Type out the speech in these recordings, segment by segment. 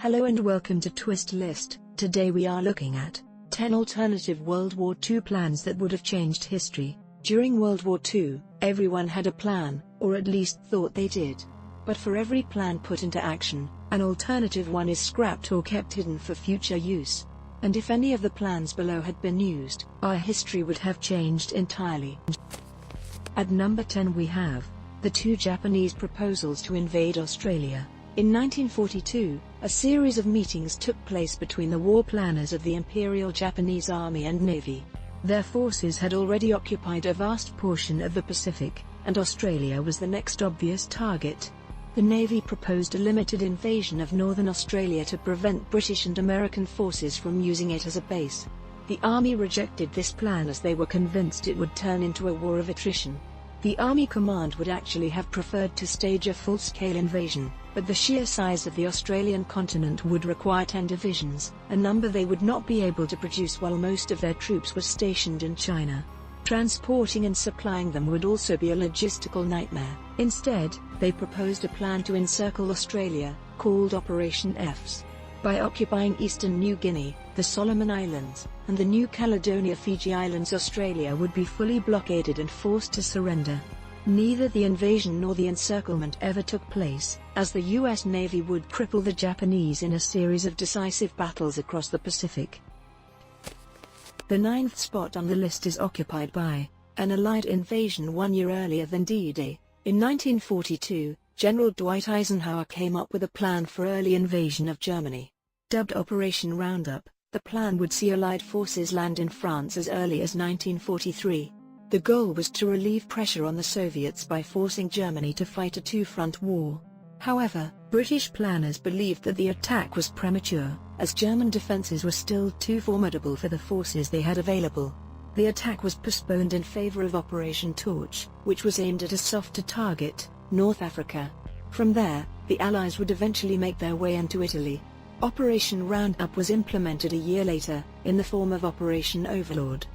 Hello and welcome to Twist List. Today we are looking at 10 alternative World War II plans that would have changed history. During World War II, everyone had a plan, or at least thought they did. But for every plan put into action, an alternative one is scrapped or kept hidden for future use. And if any of the plans below had been used, our history would have changed entirely. At number 10 we have the two Japanese proposals to invade Australia. In 1942, a series of meetings took place between the war planners of the Imperial Japanese Army and Navy. Their forces had already occupied a vast portion of the Pacific, and Australia was the next obvious target. The Navy proposed a limited invasion of northern Australia to prevent British and American forces from using it as a base. The Army rejected this plan as they were convinced it would turn into a war of attrition. The Army Command would actually have preferred to stage a full-scale invasion, but the sheer size of the Australian continent would require 10 divisions, a number they would not be able to produce while most of their troops were stationed in China. Transporting and supplying them would also be a logistical nightmare. Instead, they proposed a plan to encircle Australia, called Operation F's. By occupying eastern New Guinea, the Solomon Islands, and the New Caledonia Fiji Islands, Australia would be fully blockaded and forced to surrender. Neither the invasion nor the encirclement ever took place, as the US Navy would cripple the Japanese in a series of decisive battles across the Pacific. The 9th spot on the list is occupied by an Allied invasion 1 year earlier than D-Day. In 1942, General Dwight Eisenhower came up with a plan for early invasion of Germany. Dubbed Operation Roundup, the plan would see Allied forces land in France as early as 1943. The goal was to relieve pressure on the Soviets by forcing Germany to fight a two-front war. However, British planners believed that the attack was premature, as German defences were still too formidable for the forces they had available. The attack was postponed in favour of Operation Torch, which was aimed at a softer target, North Africa. From there, the Allies would eventually make their way into Italy. Operation Roundup was implemented a year later, in the form of Operation Overlord.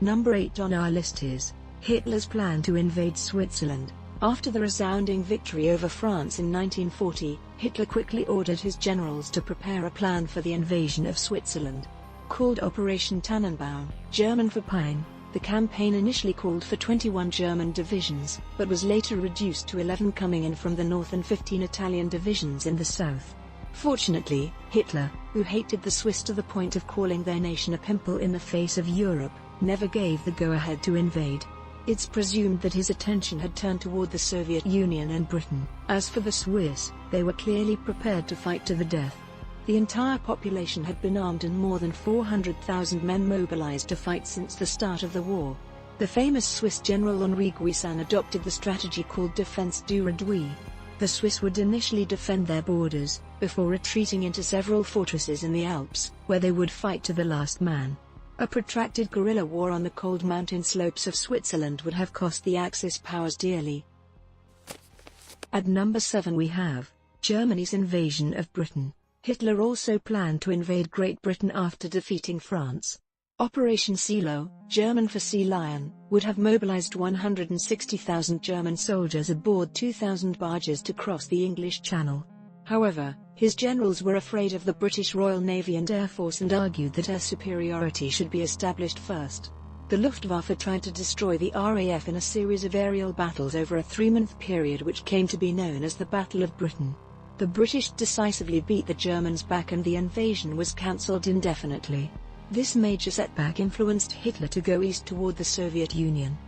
Number 8 on our list is Hitler's plan to invade Switzerland. After the resounding victory over France in 1940, Hitler quickly ordered his generals to prepare a plan for the invasion of Switzerland. Called Operation Tannenbaum, German for pine, the campaign initially called for 21 German divisions, but was later reduced to 11 coming in from the north and 15 Italian divisions in the south. Fortunately, Hitler, who hated the Swiss to the point of calling their nation a pimple in the face of Europe, never gave the go-ahead to invade. It's presumed that his attention had turned toward the Soviet Union and Britain. As for the Swiss, they were clearly prepared to fight to the death. The entire population had been armed and more than 400,000 men mobilized to fight since the start of the war. The famous Swiss general Henri Guisan adopted the strategy called Défense du Réduit. The Swiss would initially defend their borders, before retreating into several fortresses in the Alps, where they would fight to the last man. A protracted guerrilla war on the cold mountain slopes of Switzerland would have cost the Axis powers dearly. At number 7 we have Germany's invasion of Britain. Hitler also planned to invade Great Britain after defeating France. Operation Seelow, German for Sea Lion, would have mobilized 160,000 German soldiers aboard 2,000 barges to cross the English Channel. However, his generals were afraid of the British Royal Navy and Air Force and argued that air superiority should be established first. The Luftwaffe tried to destroy the RAF in a series of aerial battles over a 3-month period which came to be known as the Battle of Britain. The British decisively beat the Germans back and the invasion was cancelled indefinitely. This major setback influenced Hitler to go east toward the Soviet Union.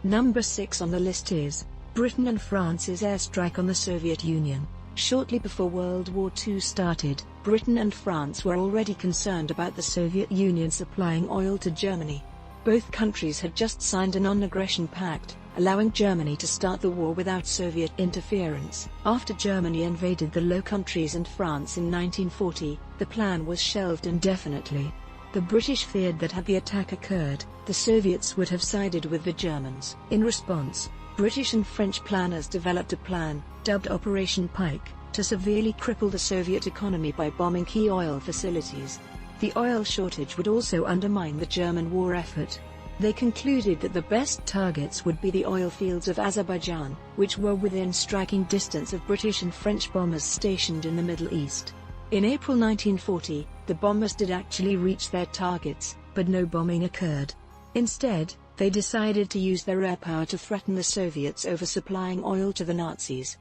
Number 6 on the list is Britain and France's airstrike on the Soviet Union. Shortly before World War II started, Britain and France were already concerned about the Soviet Union supplying oil to Germany. Both countries had just signed a non-aggression pact, allowing Germany to start the war without Soviet interference. After Germany invaded the Low Countries and France in 1940, the plan was shelved indefinitely. The British feared that had the attack occurred, the Soviets would have sided with the Germans. In response, British and French planners developed a plan, dubbed Operation Pike, to severely cripple the Soviet economy by bombing key oil facilities. The oil shortage would also undermine the German war effort. They concluded that the best targets would be the oil fields of Azerbaijan, which were within striking distance of British and French bombers stationed in the Middle East. In April 1940, the bombers did actually reach their targets, but no bombing occurred. Instead, they decided to use their air power to threaten the Soviets over supplying oil to the Nazis.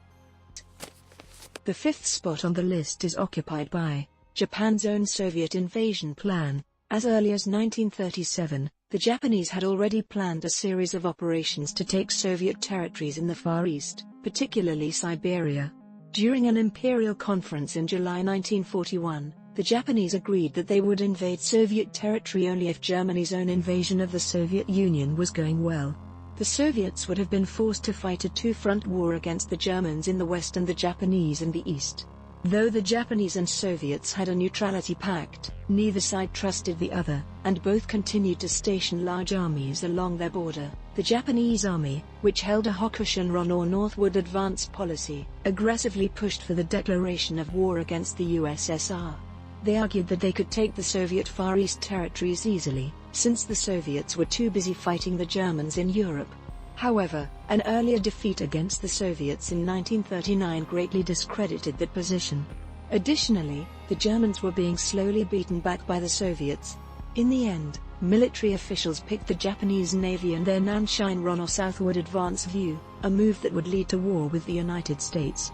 The fifth spot on the list is occupied by Japan's own Soviet invasion plan. As early as 1937, the Japanese had already planned a series of operations to take Soviet territories in the Far East, particularly Siberia. During an imperial conference in July 1941, the Japanese agreed that they would invade Soviet territory only if Germany's own invasion of the Soviet Union was going well. The Soviets would have been forced to fight a two-front war against the Germans in the West and the Japanese in the East. Though the Japanese and Soviets had a neutrality pact, neither side trusted the other, and both continued to station large armies along their border. The Japanese army, which held a Hokushin-ron or northward advance policy, aggressively pushed for the declaration of war against the USSR. They argued that they could take the Soviet Far East territories easily, since the Soviets were too busy fighting the Germans in Europe. However, an earlier defeat against the Soviets in 1939 greatly discredited that position. Additionally, the Germans were being slowly beaten back by the Soviets. In the end, military officials picked the Japanese Navy and their Nanshin-ron or southward advance view, a move that would lead to war with the United States.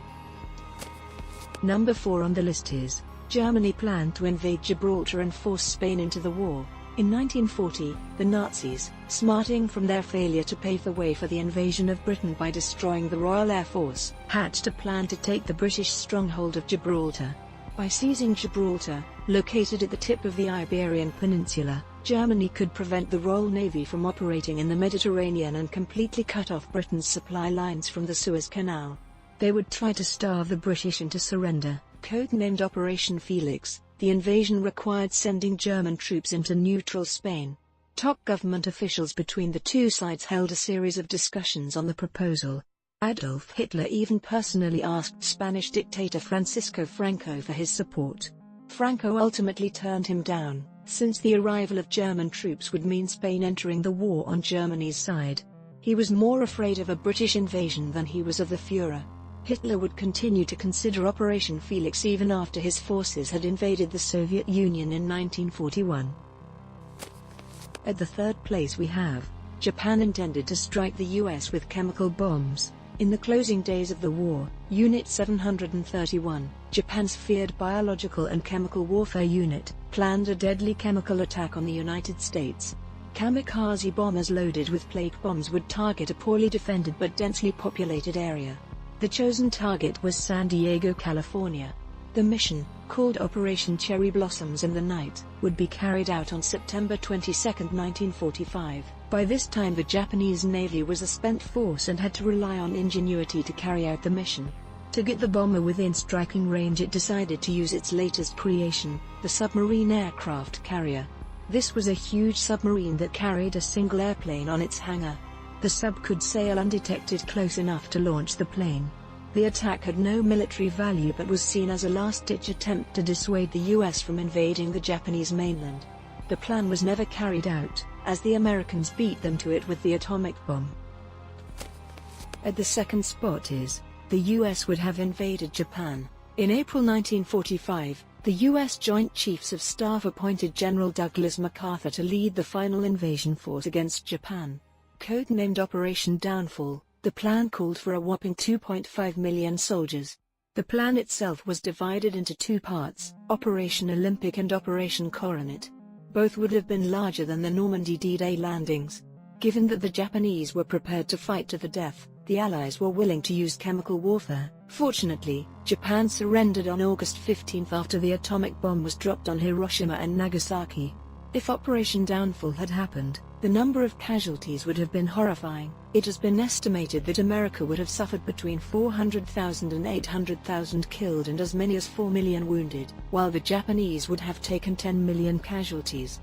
Number 4 on the list is Germany planned to invade Gibraltar and force Spain into the war. In 1940, the Nazis, smarting from their failure to pave the way for the invasion of Britain by destroying the Royal Air Force, hatched a plan to take the British stronghold of Gibraltar. By seizing Gibraltar, located at the tip of the Iberian Peninsula, Germany could prevent the Royal Navy from operating in the Mediterranean and completely cut off Britain's supply lines from the Suez Canal. They would try to starve the British into surrender. Codenamed Operation Felix, the invasion required sending German troops into neutral Spain. Top government officials between the two sides held a series of discussions on the proposal. Adolf Hitler even personally asked Spanish dictator Francisco Franco for his support. Franco ultimately turned him down, since the arrival of German troops would mean Spain entering the war on Germany's side. He was more afraid of a British invasion than he was of the Führer. Hitler would continue to consider Operation Felix even after his forces had invaded the Soviet Union in 1941. At the third place we have, Japan intended to strike the US with chemical bombs. In the closing days of the war, Unit 731, Japan's feared biological and chemical warfare unit, planned a deadly chemical attack on the United States. Kamikaze bombers loaded with plate bombs would target a poorly defended but densely populated area. The chosen target was San Diego, California. The mission, called Operation Cherry Blossoms in the Night, would be carried out on September 22, 1945. By this time the Japanese Navy was a spent force and had to rely on ingenuity to carry out the mission. To get the bomber within striking range, it decided to use its latest creation, the submarine aircraft carrier. This was a huge submarine that carried a single airplane on its hangar. The sub could sail undetected close enough to launch the plane. The attack had no military value but was seen as a last-ditch attempt to dissuade the US from invading the Japanese mainland. The plan was never carried out, as the Americans beat them to it with the atomic bomb. At the second spot is, the US would have invaded Japan. In April 1945, the U.S. Joint Chiefs of Staff appointed General Douglas MacArthur to lead the final invasion force against Japan. Codenamed Operation Downfall, the plan called for a whopping 2.5 million soldiers. The plan itself was divided into two parts, Operation Olympic and Operation Coronet. Both would have been larger than the Normandy D-Day landings. Given that the Japanese were prepared to fight to the death, the Allies were willing to use chemical warfare. Fortunately, Japan surrendered on August 15 after the atomic bomb was dropped on Hiroshima and Nagasaki. If Operation Downfall had happened, the number of casualties would have been horrifying. It has been estimated that America would have suffered between 400,000 and 800,000 killed and as many as 4 million wounded, while the Japanese would have taken 10 million casualties.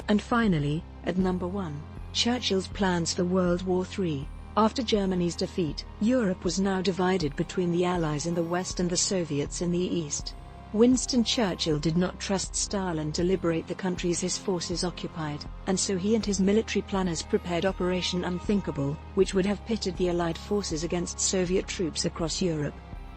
And finally, at number 1, Churchill's plans for World War III. After Germany's defeat, Europe was now divided between the Allies in the West and the Soviets in the East. Winston Churchill did not trust Stalin to liberate the countries his forces occupied, and so he and his military planners prepared Operation Unthinkable, which would have pitted the Allied forces against Soviet troops across Europe.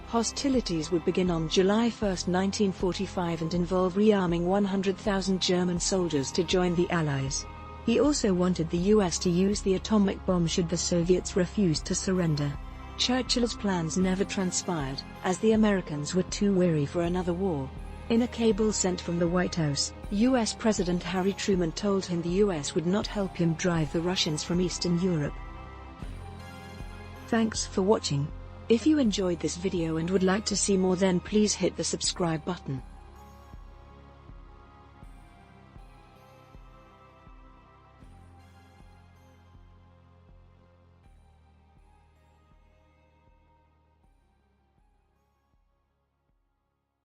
Hostilities would begin on July 1, 1945 and involve rearming 100,000 German soldiers to join the Allies. He also wanted the US to use the atomic bomb should the Soviets refuse to surrender. Churchill's plans never transpired, as the Americans were too weary for another war. In a cable sent from the White House, U.S. President Harry Truman told him the U.S. would not help him drive the Russians from Eastern Europe. Thanks for watching. If you enjoyed this video and would like to see more, then please hit the subscribe button.